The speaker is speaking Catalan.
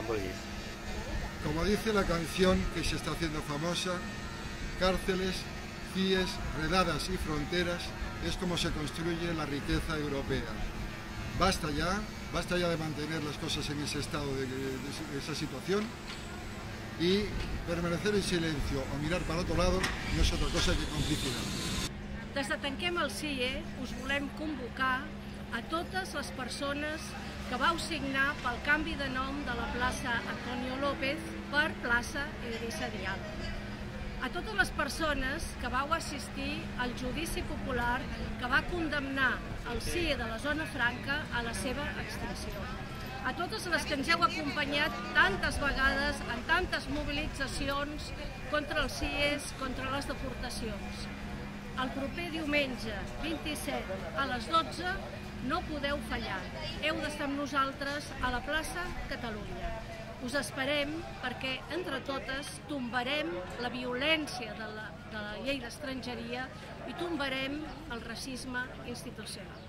vulguis. Como dice la canción que se está haciendo famosa, cárceles, CIEs, redadas y fronteras es como se construye la riqueza europea. Basta ya de mantener las cosas en ese estado, de esa situación, y permanecer en silencio o mirar para otro lado no és altra cosa que complicidad. Des de Tanquem el CIE us volem convocar a totes les persones que vau signar pel canvi de nom de la plaça Antonio López per plaça Eivissa Dial. A totes les persones que vau assistir al judici popular que va condemnar el CIE de la Zona Franca a la seva extinció. A totes les que ens heu acompanyat tantes vegades en tantes mobilitzacions contra els CIEs, contra les deportacions. El proper diumenge 27 a les 12 no podeu fallar. Heu d'estar amb nosaltres a la plaça Catalunya. Us esperem perquè entre totes tombarem la violència de la llei d'estrangeria i tombarem el racisme institucional.